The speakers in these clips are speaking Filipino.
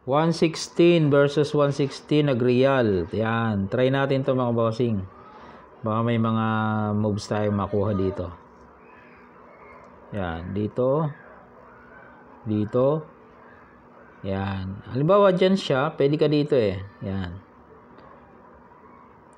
116 versus 116 nag-real. Yan. Try natin to mga bossing. Baka may mga moves tayo makuha dito. Yan. Dito. Dito. Yan. Halimbawa dyan siya. Pwede ka dito eh. Yan.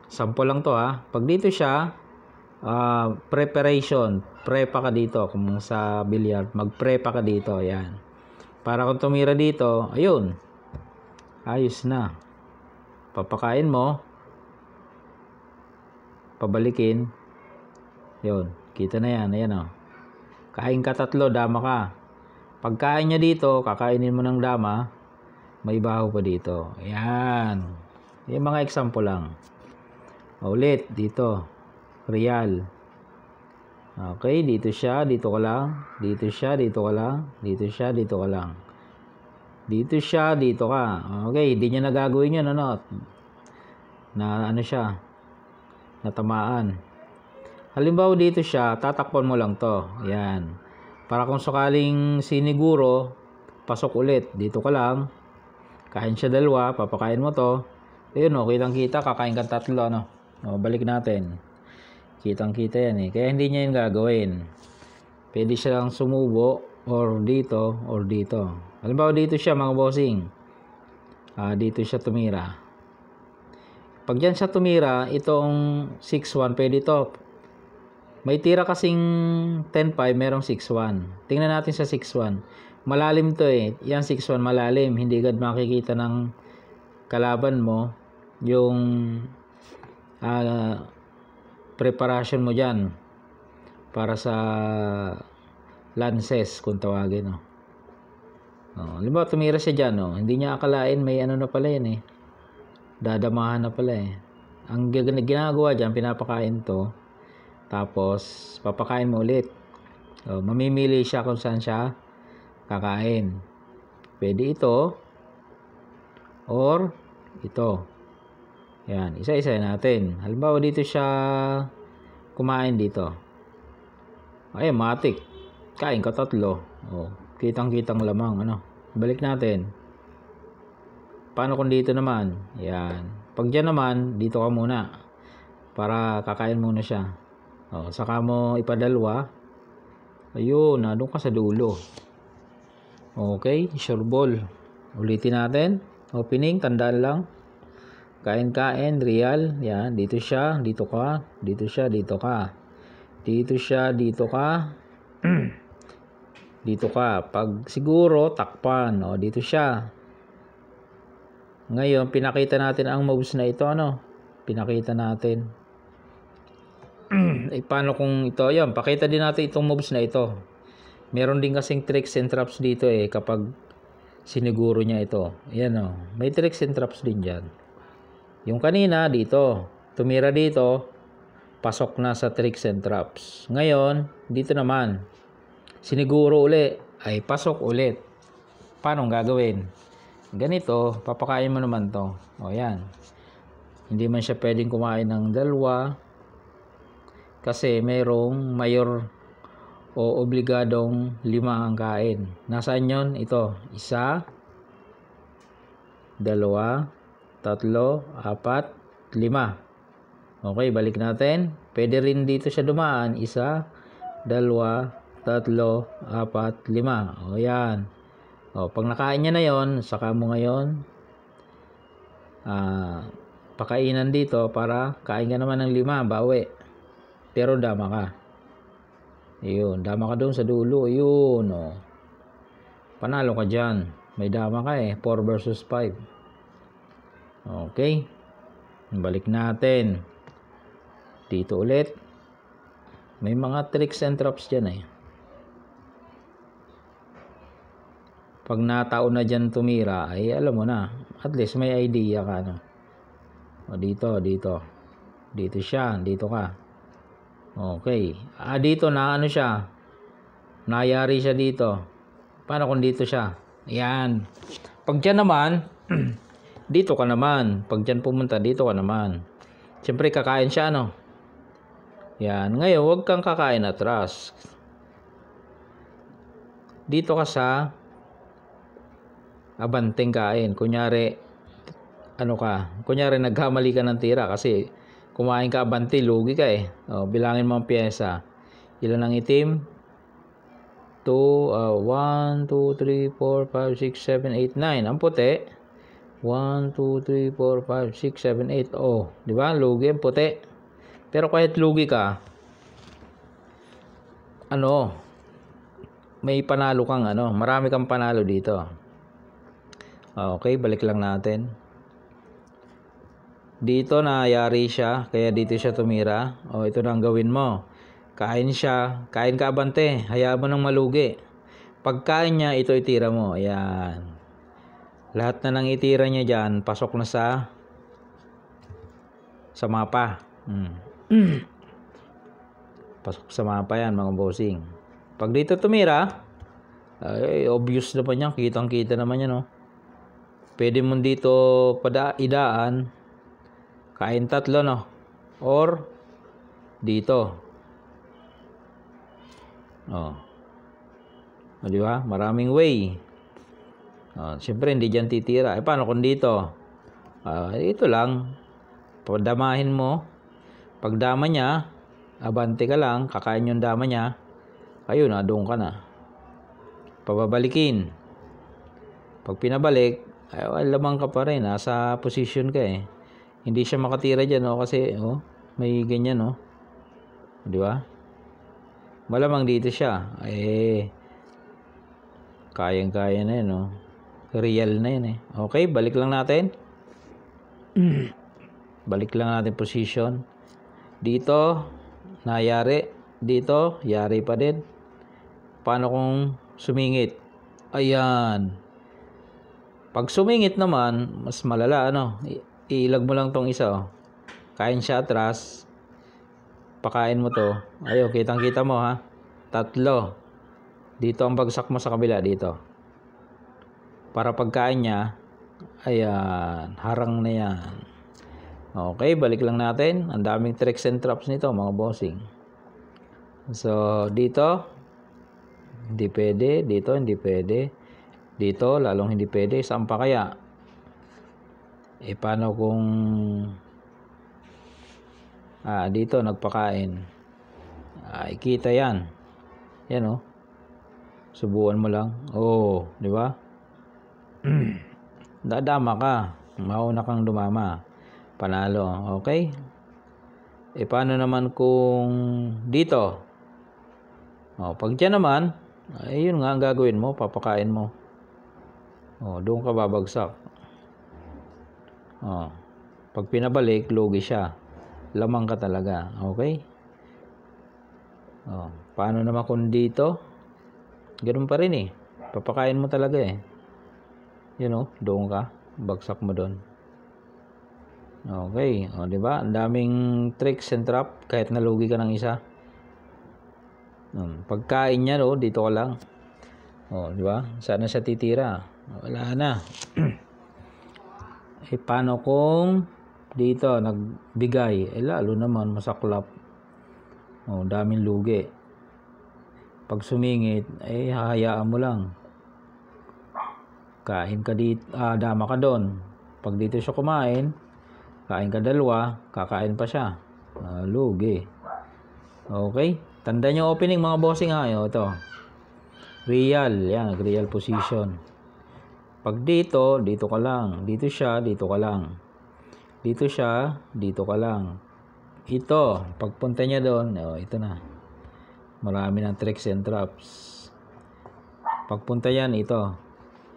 Sample lang to ha. Pag dito siya, preparation. Prepa ka dito. Kung sa billiard, mag-prepa ka dito. Yan. Para kung tumira dito, ayun. Ayos na. Papakain mo. Pabalikin. Yun. Kita na yan. Ayan o. Kain ka 3, dama ka. Pagkain niya dito, kakainin mo ng dama, may baho pa dito. Ayan. Yung mga example lang. Ulit. Dito. Real. Okay. Dito siya. Dito ka lang. Dito siya. Dito ka lang. Dito siya. Dito ka lang. Dito siya. Dito ka. Okay. Hindi niya nagagawin yun. Ano? Na ano siya? Natamaan. Halimbawa dito siya. Tatakpan mo lang to. Ayan. Para kung sakaling siniguro, pasok ulit. Dito ka lang. Kain siya 2. Papakain mo to. Ayun o. Kitang-kita. Kakain ka 3. Ano? O, balik natin. Kitang-kita yan eh. Kaya hindi niya yung gagawin. Pwede siya lang sumubo. Or dito. Or dito. Halimbawa dito siya mga bossing. Dito siya tumira. Pag dyan siya tumira, itong 6-1 pwede to. May tira kasing 10-5, merong 6-1. Tingnan natin sa 6-1. Malalim to eh. Yan 6-1 malalim. Hindi agad makikita ng kalaban mo yung preparation mo dyan para sa lances kung tawagin. Halimbawa tumira siya dyan. Hindi niya akalain may ano na pala yan eh. Dadamahan na pala eh. Ang ginagawa dyan, pinapakain to. Tapos, papakain mo ulit. Mamimili siya kung saan siya kakain. Pwede ito. Or, ito. Yan. Isa-isa natin. Halimbawa, dito siya kumain dito. Ay, matik. Kain ka 3. Kitang-kitang lamang. Ano? Balik natin. Paano kung dito naman? Yan. Pag dyan naman, dito ka muna. Para kakain muna siya. Saka mo ipadalwa. Ayun, doon ka sa dulo. Okay, sure ball. Ulitin natin. Opening, tandaan lang. Kain-kain, real. Yan, dito siya, dito ka. Dito siya, dito ka. Dito siya, dito ka. Dito ka. Pag siguro, takpan. Dito siya. Ngayon, pinakita natin ang moves na ito. Ano? Pinakita natin. Paano kung ito? Ayan, pakita din natin itong moves na ito. Meron din kasing tricks and traps dito eh kapag siniguro niya ito. Ayan o. May tricks and traps din dyan. Yung kanina dito. Tumira dito. Pasok na sa tricks and traps. Ngayon, dito naman. Siniguro uli. Ay, pasok ulit. Paano gagawin? Ganito, papakain mo naman to. Ayan. Hindi man siya pwedeng kumain ng 2. Kasi mayroong mayor o obligadong 5 ang kain. Nasaan yun? Ito. 1, 2, 3, 4, 5. Okay, balik natin. Pwede rin dito siya dumaan. 1, 2, 3, 4, 5. O yan. Pag nakain niya na yon, saka mo ngayon pakainan dito para kain ka naman ng 5. Bawi. Pero dama ka. Ayun, dama ka doon sa dulo. Ayun, panalo ka dyan. May dama ka eh. 4 versus 5. Okay. Balik natin. Dito ulit. May mga tricks and traps dyan eh. Pag nataon na dyan tumira, ay alam mo na. At least may idea ka. No? Dito. Dito siya. Dito ka. Okay. Dito na ano siya. Nayari siya dito. Paano kung dito siya? Ayan. Pag dyan naman, dito ka naman. Pag dyan pumunta, dito ka naman. Siyempre, kakain siya, ano? Yan. Ngayon, huwag kang kakain atras. Dito ka sa abanteng kain. Kunyari, kunyari nagkamali ka ng tira kasi kumain ka abante, lugi ka eh. Bilangin mo ang pyesa. Ilan ang itim? 1, 2, 3, 4, 5, 6, 7, 8, 9. Ang puti, 1, 2, 3, 4, 5, 6, 7, 8. Di ba? Lugi ang puti. Pero kahit lugi ka, may panalo kang marami kang panalo dito. Okay, balik lang natin. Dito nayari siya, kaya dito siya tumira. Ito na ang gawin mo. Kain siya, kain ka abante, hayaan mo nang malugi. Pagkain niya, ito itira mo. Ayan. Lahat na ng itira niya dyan, pasok na sa mapa. Pasok sa mapa yan, mga bossing. Pag dito tumira, obvious naman yan, kitang-kita naman yan, Pwede mo dito idaan, kain 3, or dito. Di ba? Maraming way. Siyempre hindi diyan titira. Paano kung dito? Ito lang. Padamahin mo. Pag dama niya, abante ka lang, kakain yung dama niya. Ayun na, doon ka na. Pababalikin. Pag pinabalik, lamang ka pa rin. Nasa position ka eh. Hindi siya makatira dyan, kasi may ganyan, di ba? Malamang dito siya. Kayang-kaya na yun, Real na yun eh. Okay, balik lang natin. Balik lang natin position. Dito, nayari. Dito, yari pa din. Paano kung sumingit? Ayan. Pag sumingit naman, mas malala, iilag mo lang tong isa, Kain siya atras. Pakain mo to. Kitang-kita mo, 3. Dito ang bagsak mo sa kabila, dito. Para pagkain niya, ayan, harang na yan. Okay, balik lang natin. Ang daming tricks and traps nito, mga bossing. So, dito, hindi pwede. Dito, hindi pwede. Dito, lalong hindi pwede. Saan pa kaya? Paano kung dito nagpakain? Kita yan. Yan, subukan mo lang. Di ba? Dadama ka. Mauna kang dumama. Panalo. Okay? Paano naman kung dito? Pag dyan naman, yun nga ang gagawin mo. Papakain mo. Doon ka babagsak. Pag pinabalik, lugi siya. Lamang ka talaga. Okay? Paano naman kung dito? Ganun pa rin eh. Papakain mo talaga eh. Doon ka. Bagsak mo doon. Okay. Di ba? Ang daming tricks and trap kahit nalugi ka ng isa. Pagkain niya, dito ka lang. Di ba? Saan na siya titira? Wala na. Paano kung dito nagbigay? Lalo naman masaklap. Daming lugi. Pag sumingit, hahayaan mo lang. Kain ka dito, dama ka doon. Pag dito siya kumain, kain ka 2, kakain pa siya. Lugi. Okay? Tandaan yung opening, mga bossing, ito. Real. Yan, real position. Pag dito ka lang. Dito siya, dito ka lang. Dito siya, dito ka lang. Ito, pagpunta niya doon, ito na. Marami ng tricks and traps. Pagpunta yan, ito.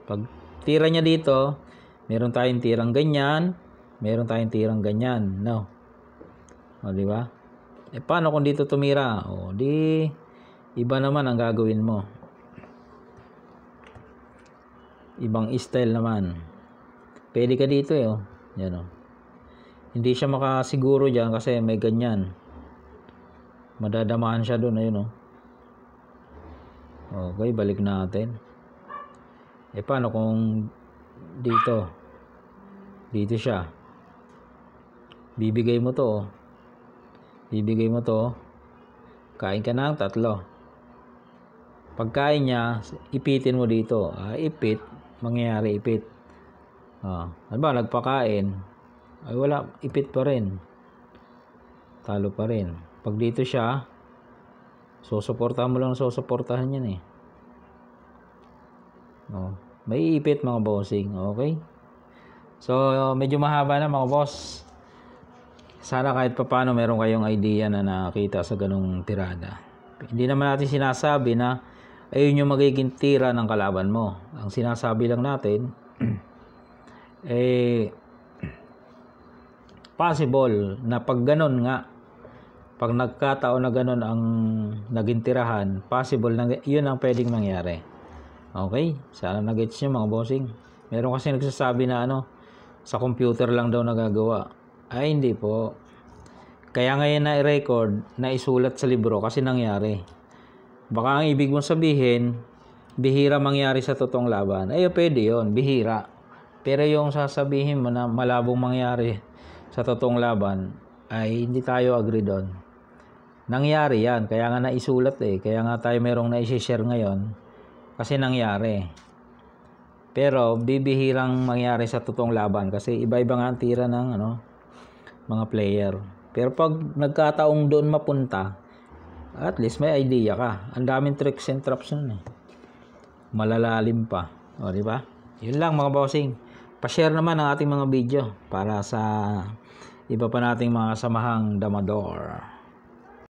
Pag tira niya dito, meron tayong tirang ganyan, meron tayong tirang ganyan, di ba? Paano kung dito tumira? Di iba naman ang gagawin mo. Ibang style naman. Pwede ka dito yan Hindi siya makasiguro diyan kasi may ganyan. Madadamahan siya doon, ayun Okay, balik natin. Paano kung dito? Dito siya. Bibigay mo to, Bibigay mo to. Kain ka ng 3. Pagkain niya, ipitin mo dito. Ipit. mangyayari ipit. Ano ba, nagpakain, ay wala, ipit pa rin. Talo pa rin. Pag dito siya, susuportahan mo lang, susuportahan yan eh. May ipit mga bossing. Okay? So, medyo mahaba na mga boss. Sana kahit papaano meron kayong idea na nakita sa ganung tirada. Hindi naman natin sinasabi na ayun yung magiging tira ng kalaban mo. Ang sinasabi lang natin, possible na pag ganun nga, pag nagkataon na ganun ang naging tirahan, possible na yun ang pwedeng mangyari. Okay? Sana nag-gets nyo mga bossing. Meron kasi nagsasabi na sa computer lang daw nagagawa. Ay, hindi po. Kaya ngayon na i-record, na isulat sa libro kasi nangyari. Baka ang ibig mong sabihin, bihira mangyari sa totoong laban. Ay, pwede yun, bihira. Pero yung sasabihin mo na malabong mangyari sa totoong laban, ay hindi tayo agree doon. Nangyari yan, kaya nga naisulat eh. Kaya nga tayo merong na-share ngayon, kasi nangyari. Pero bibihirang mangyari sa totoong laban kasi iba-iba nga ang tira ng mga player. Pero pag nagkataong doon mapunta, at least may idea ka. Ang daming tricks and traps nun eh. Malalalim pa. O, di ba? Yun lang mga bossing. Pa-share naman ang ating mga video para sa iba pa nating mga samahang damador.